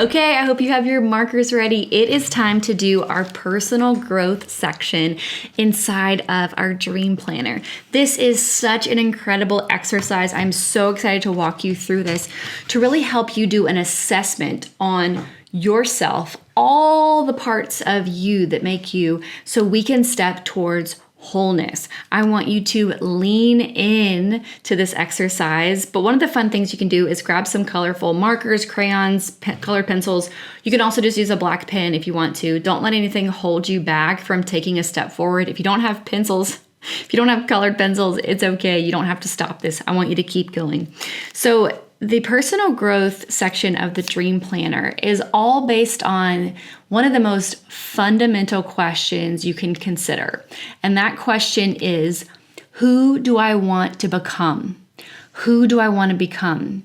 Okay, I hope you have your markers ready. It is time to do our personal growth section inside of our dream planner. This is such an incredible exercise. I'm so excited to walk you through this to really help you do an assessment on yourself, all the parts of you that make you, so we can step towards wholeness. I want you to lean in to this exercise, but one of the fun things you can do is grab some colorful markers, crayons, colored pencils. You can also just use a black pen if you want to. Don't let anything hold you back from taking a step forward. If you don't have pencils, if you don't have colored pencils, it's okay. You don't have to stop this. I want you to keep going. So the personal growth section of the Dream Planner is all based on one of the most fundamental questions you can consider. And that question is, who do I want to become? Who do I want to become?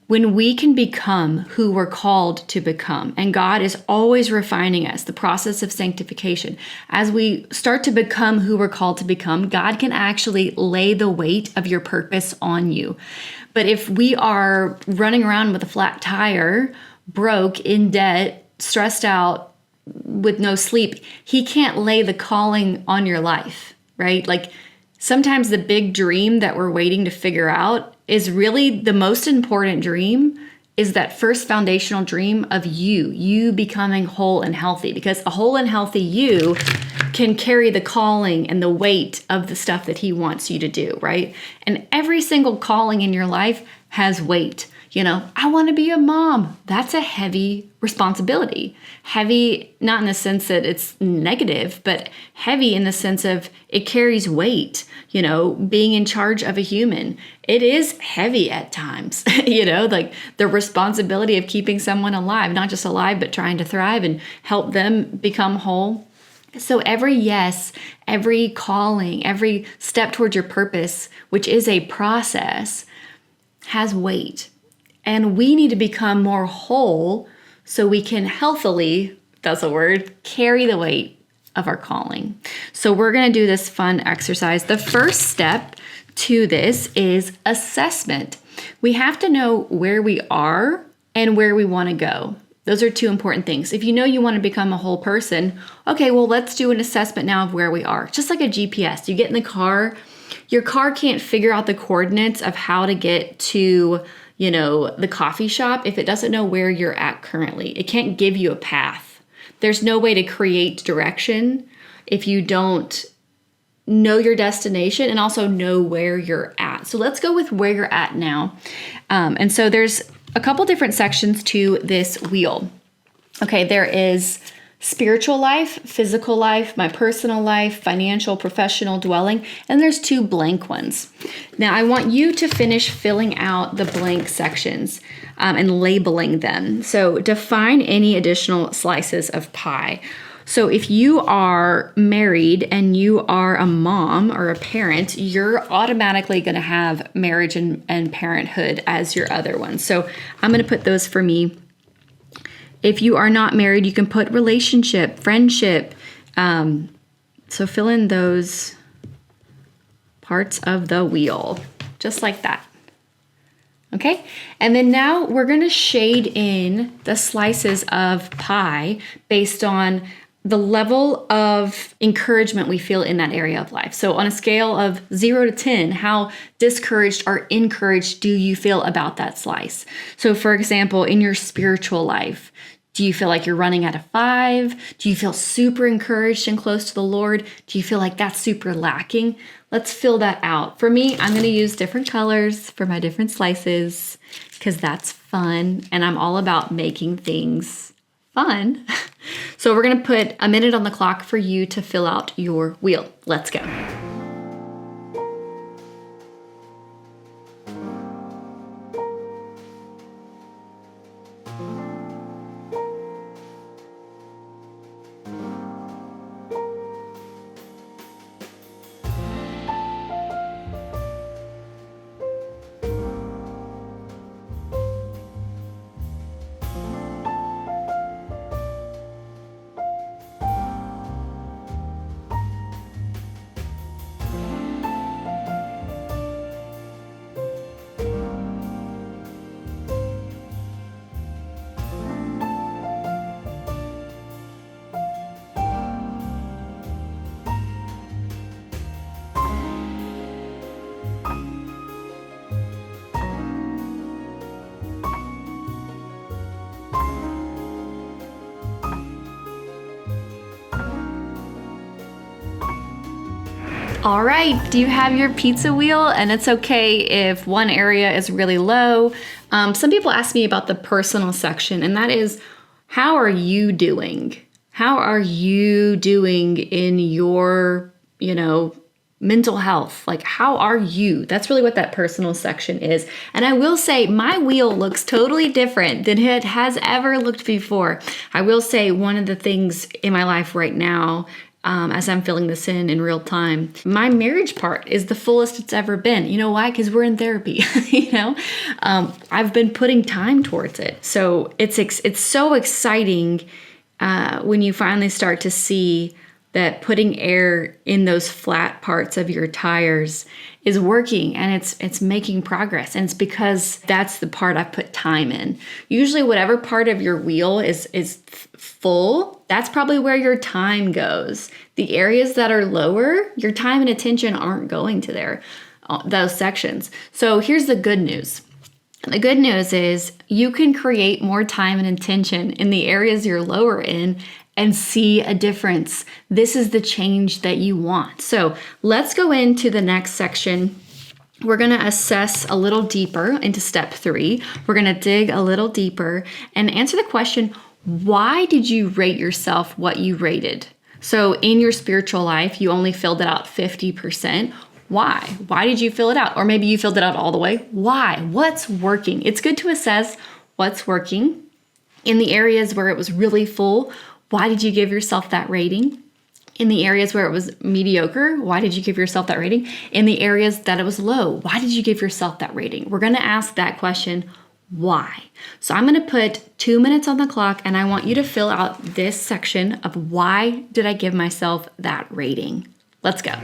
When we can become who we're called to become, and God is always refining us, the process of sanctification. As we start to become who we're called to become, God can actually lay the weight of your purpose on you. But if we are running around with a flat tire, broke, in debt, stressed out, with no sleep, He can't lay the calling on your life, right? Like sometimes the big dream that we're waiting to figure out is really the most important dream, is that first foundational dream of you becoming whole and healthy, because a whole and healthy you can carry the calling and the weight of the stuff that He wants you to do, right? And every single calling in your life has weight. You know, I want to be a mom. That's a heavy responsibility. Heavy, not in the sense that it's negative, but heavy in the sense of it carries weight. You know, being in charge of a human, it is heavy at times, you know, like the responsibility of keeping someone alive, not just alive, but trying to thrive and help them become whole. So every yes, every calling, every step towards your purpose, which is a process, has weight. And we need to become more whole so we can healthily, that's a word, carry the weight of our calling. So we're going to do this fun exercise. The first step to this is assessment. We have to know where we are and where we want to go. Those are two important things. If you know you want to become a whole person, okay, well, let's do an assessment now of where we are. Just like a GPS. You get in the car, your car can't figure out the coordinates of how to get to, you know, the coffee shop if it doesn't know where you're at currently. It can't give you a path. There's no way to create direction if you don't know your destination and also know where you're at. So let's go with where you're at now. And so there's a couple different sections to this wheel. Okay, there is spiritual life, physical life, my personal life, financial, professional, dwelling, and there's two blank ones. Now I want you to finish filling out the blank sections and labeling them. So define any additional slices of pie. So if you are married and you are a mom or a parent, you're automatically going to have marriage and parenthood as your other ones. So I'm going to put those for me. If you are not married, you can put relationship, friendship. So fill in those parts of the wheel, just like that. Okay, and then now we're going to shade in the slices of pie based on the level of encouragement we feel in that area of life. So on a scale of 0 to 10, how discouraged or encouraged do you feel about that slice? So for example, in your spiritual life, do you feel like you're running at a 5? Do you feel super encouraged and close to the Lord? Do you feel like that's super lacking? Let's fill that out. For me, I'm going to use different colors for my different slices because that's fun. And I'm all about making things fun. So we're going to put a minute on the clock for you to fill out your wheel. Let's go. All right, do you have your pizza wheel? And it's okay if one area is really low. Some people ask me about the personal section, and that is, how are you doing? How are you doing in your, mental health? Like, how are you? That's really what that personal section is. And I will say my wheel looks totally different than it has ever looked before. I will say one of the things in my life right now, as I'm filling this in real time, my marriage part is the fullest it's ever been. You know why? Because we're in therapy. I've been putting time towards it. So it's so exciting when you finally start to see that putting air in those flat parts of your tires is working, and it's making progress. And it's because that's the part I put time in. Usually whatever part of your wheel is full, that's probably where your time goes. The areas that are lower, your time and attention aren't going to there, those sections. So here's the good news. The good news is you can create more time and attention in the areas you're lower in and see a difference. This is the change that you want. So let's go into the next section. We're going to assess a little deeper into step 3. We're going to dig a little deeper and answer the question, why did you rate yourself what you rated? So in your spiritual life, you only filled it out 50%. Why? Why did you fill it out? Or maybe you filled it out all the way. Why? What's working? It's good to assess what's working. In the areas where it was really full, why did you give yourself that rating? In the areas where it was mediocre, why did you give yourself that rating? In the areas that it was low, why did you give yourself that rating? We're going to ask that question, why? So I'm going to put 2 minutes on the clock, and I want you to fill out this section of why did I give myself that rating? Let's go.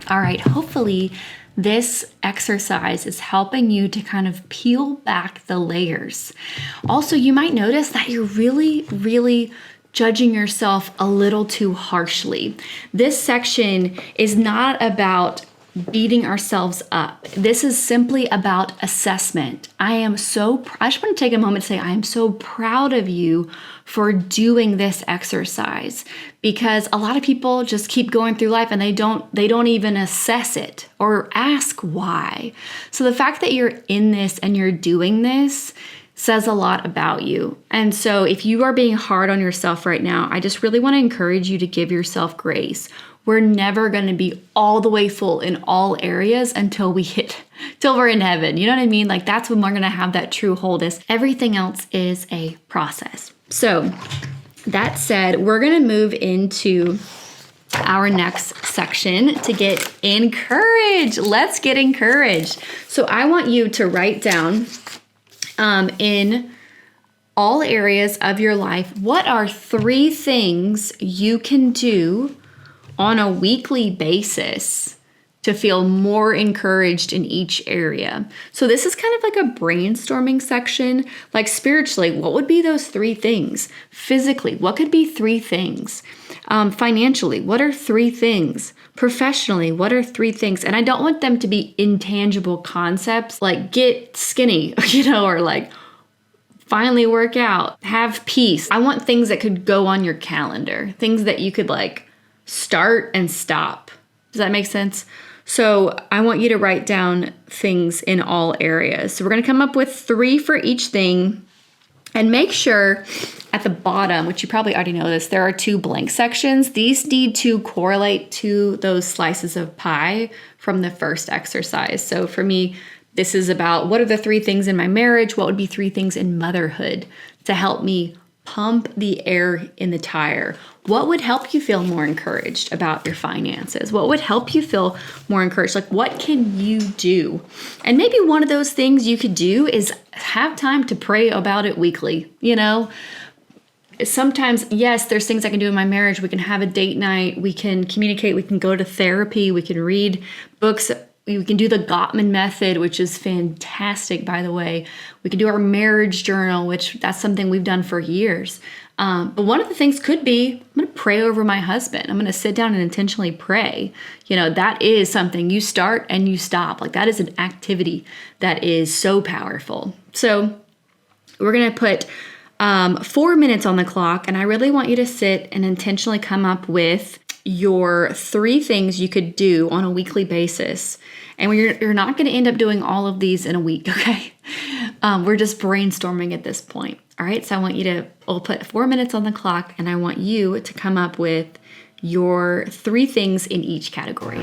All right, hopefully this exercise is helping you to kind of peel back the layers. Also, you might notice that you're really judging yourself a little too harshly. This section is not about beating ourselves up. This is simply about assessment. I just want to take a moment to say I am so proud of you for doing this exercise, because a lot of people just keep going through life and they don't even assess it or ask why. So the fact that you're in this and you're doing this says a lot about you. And so if you are being hard on yourself right now, I just really want to encourage you to give yourself grace. We're never going to be all the way full in all areas till we're in heaven. You know what I mean? Like, that's when we're going to have that true wholeness. Everything else is a process. So that said, we're going to move into our next section to get encouraged. Let's get encouraged. So I want you to write down in all areas of your life, what are 3 things you can do on a weekly basis to feel more encouraged in each area. So this is kind of like a brainstorming section. Like spiritually, what would be those 3 things? Physically, what could be 3 things? Financially, what are 3 things? Professionally, what are 3 things? And I don't want them to be intangible concepts like get skinny, or like finally work out, have peace. I want things that could go on your calendar, things that you could like start and stop. Does that make sense? So I want you to write down things in all areas. So we're going to come up with 3 for each thing, and make sure at the bottom, which you probably already know this, there are 2 blank sections. These need to correlate to those slices of pie from the first exercise. So for me, this is about what are the 3 things in my marriage? What would be 3 things in motherhood to help me pump the air in the tire? What would help you feel more encouraged about your finances? What would help you feel more encouraged? Like, what can you do? And maybe one of those things you could do is have time to pray about it weekly. Sometimes, yes, there's things I can do in my marriage. We can have a date night. We can communicate. We can go to therapy. We can read books. We can do the Gottman method, which is fantastic, by the way. We can do our marriage journal, which that's something we've done for years. But one of the things could be, I'm going to pray over my husband. I'm going to sit down and intentionally pray. That is something you start and you stop. Like that is an activity that is so powerful. So we're going to put 4 minutes on the clock, and I really want you to sit and intentionally come up with your 3 things you could do on a weekly basis. And you're not going to end up doing all of these in a week, okay? We're just brainstorming at this point. All right, so we'll put 4 minutes on the clock, and I want you to come up with your 3 things in each category.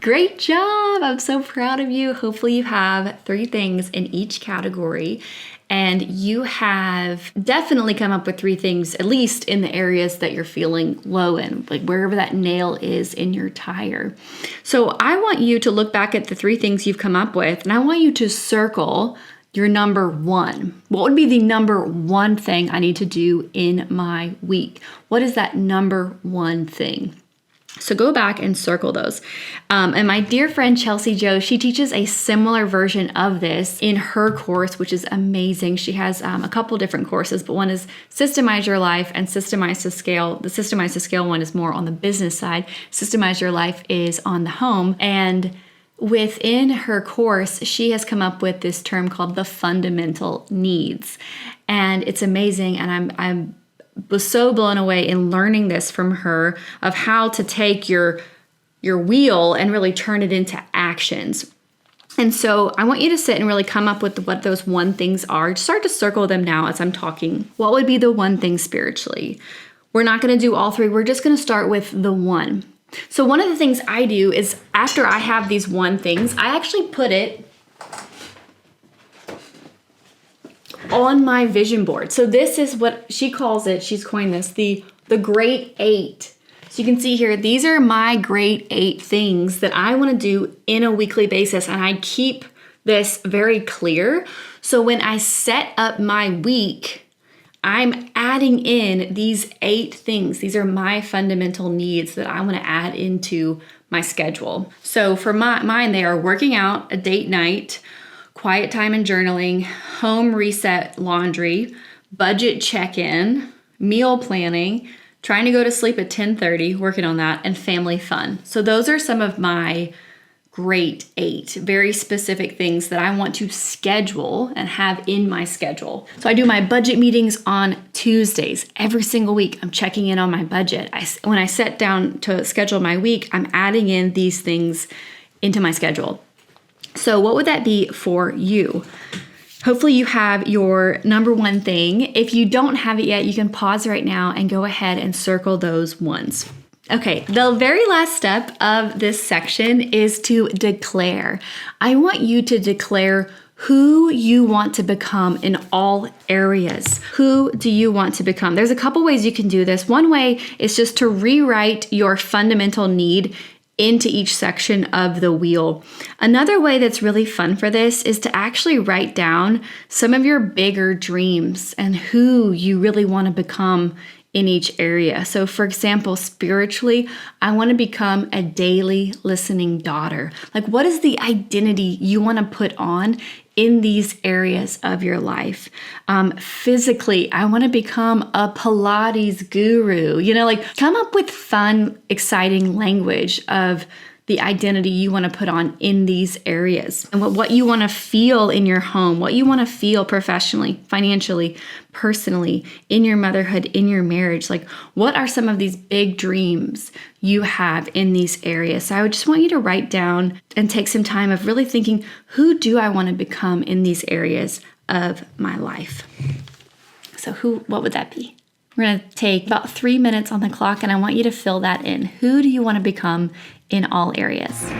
Great job. I'm so proud of you. Hopefully you have 3 things in each category. And you have definitely come up with 3 things, at least in the areas that you're feeling low in, like wherever that nail is in your tire. So I want you to look back at the 3 things you've come up with, and I want you to circle your number 1. What would be the number 1 thing I need to do in my week? What is that number 1 thing? So go back and circle those. And my dear friend Chelsea Joe, she teaches a similar version of this in her course, which is amazing. She has a couple different courses, but one is Systemize Your Life and Systemize to Scale. The Systemize to Scale one is more on the business side. Systemize Your Life is on the home. And within her course, she has come up with this term called the fundamental needs. And it's amazing. And I'm was so blown away in learning this from her of how to take your wheel and really turn it into actions. And so I want you to sit and really come up with what those 1 things are. Just start to circle them now as I'm talking. What would be the 1 thing spiritually? We're not going to do all 3. We're just going to start with the 1. So one of the things I do is after I have these 1 things, I actually put it on my vision board. So this is what she calls it. She's coined this, the great 8. So you can see here, these are my great 8 things that I want to do in a weekly basis. And I keep this very clear. So when I set up my week, I'm adding in these 8 things. These are my fundamental needs that I want to add into my schedule. So for mine, they are working out, a date night, quiet time and journaling, home reset laundry, budget check-in, meal planning, trying to go to sleep at 10:30, working on that, and family fun. So those are some of my great 8 very specific things that I want to schedule and have in my schedule. So I do my budget meetings on Tuesdays. Every single week, I'm checking in on my budget. When I sit down to schedule my week, I'm adding in these things into my schedule. So what would that be for you? Hopefully you have your number 1 thing. If you don't have it yet, you can pause right now and go ahead and circle those ones. Okay, the very last step of this section is to declare. I want you to declare who you want to become in all areas. Who do you want to become? There's a couple ways you can do this. One way is just to rewrite your fundamental need into each section of the wheel. Another way that's really fun for this is to actually write down some of your bigger dreams and who you really want to become in each area. So for example, spiritually, I want to become a daily listening daughter. Like, what is the identity you want to put on in these areas of your life? Physically, I want to become a Pilates guru. Come up with fun, exciting language of the identity you want to put on in these areas, and what you want to feel in your home, what you want to feel professionally, financially, personally, in your motherhood, in your marriage. Like, what are some of these big dreams you have in these areas? So I would just want you to write down and take some time of really thinking, who do I want to become in these areas of my life? So what would that be? We're going to take about 3 minutes on the clock, and I want you to fill that in. Who do you want to become in all areas?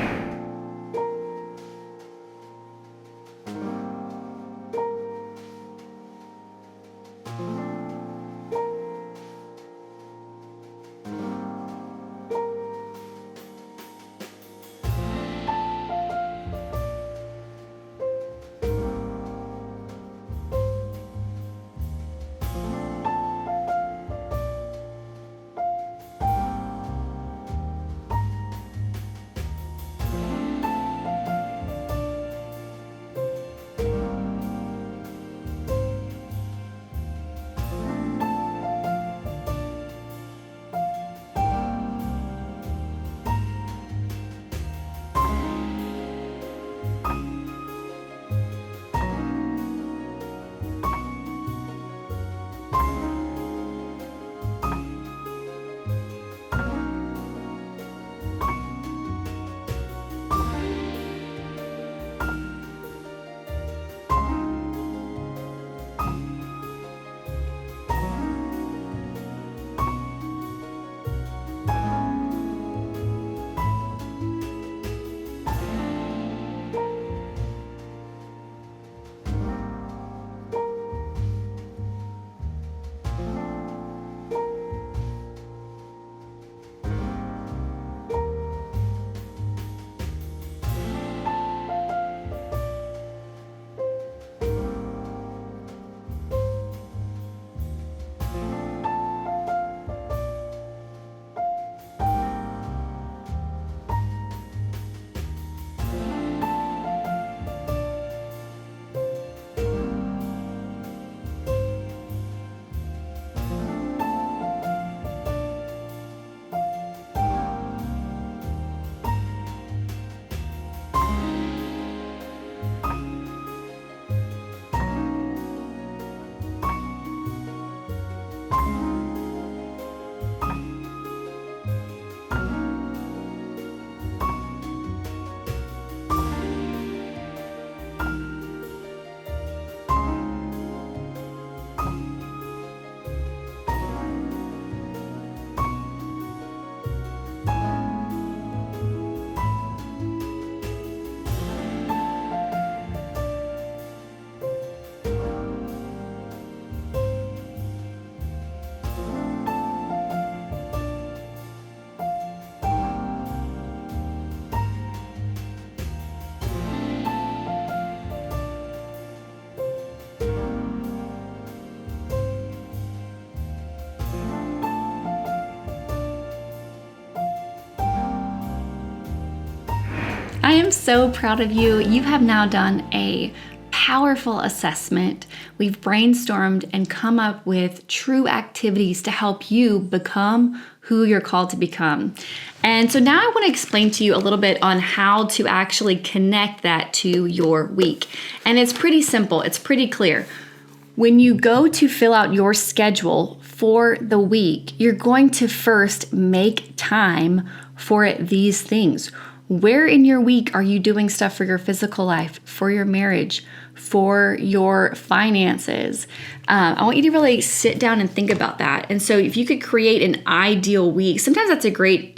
I am so proud of you. You have now done a powerful assessment. We've brainstormed and come up with true activities to help you become who you're called to become. And so now I want to explain to you a little bit on how to actually connect that to your week. And it's pretty simple. It's pretty clear. When you go to fill out your schedule for the week, you're going to first make time for these things. Where in your week are you doing stuff for your physical life, for your marriage, for your finances? I want you to really sit down and think about that. And so if you could create an ideal week, sometimes that's a great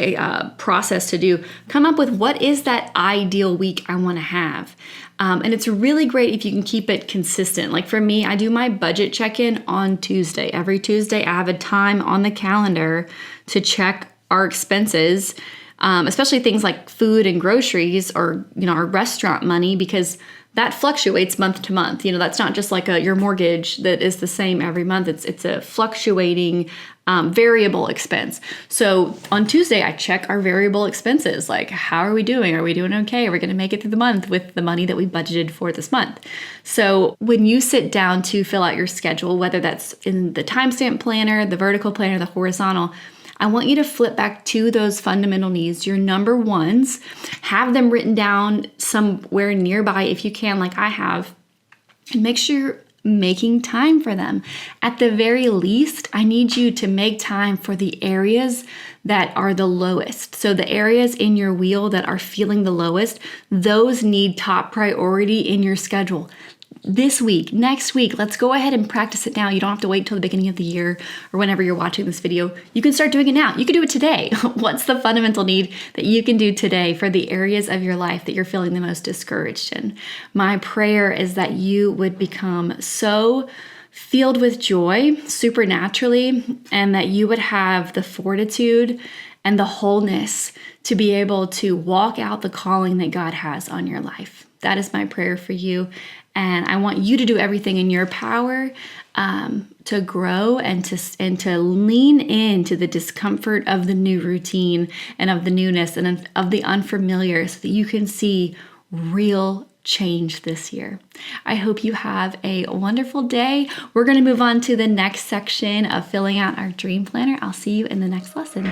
process to do. Come up with what is that ideal week I want to have. And it's really great if you can keep it consistent. Like for me, I do my budget check-in on Tuesday. Every Tuesday, I have a time on the calendar to check our expenses, especially things like food and groceries or, our restaurant money, because that fluctuates month to month. That's not just like your mortgage that is the same every month. It's a fluctuating variable expense. So on Tuesday, I check our variable expenses. Like, how are we doing? Are we doing okay? Are we going to make it through the month with the money that we budgeted for this month? So when you sit down to fill out your schedule, whether that's in the timestamp planner, the vertical planner, the horizontal, I want you to flip back to those fundamental needs, your number ones, have them written down somewhere nearby if you can, like I have, and make sure you're making time for them. At the very least, I need you to make time for the areas that are the lowest. So the areas in your wheel that are feeling the lowest, those need top priority in your schedule. This week, next week, let's go ahead and practice it now. You don't have to wait till the beginning of the year or whenever you're watching this video. You can start doing it now. You can do it today. What's the fundamental need that you can do today for the areas of your life that you're feeling the most discouraged in? My prayer is that you would become so filled with joy supernaturally, and that you would have the fortitude and the wholeness to be able to walk out the calling that God has on your life. That is my prayer for you. And I want you to do everything in your power to grow and to lean into the discomfort of the new routine and of the newness and of the unfamiliar, so that you can see real change this year. I hope you have a wonderful day. We're going to move on to the next section of filling out our dream planner. I'll see you in the next lesson.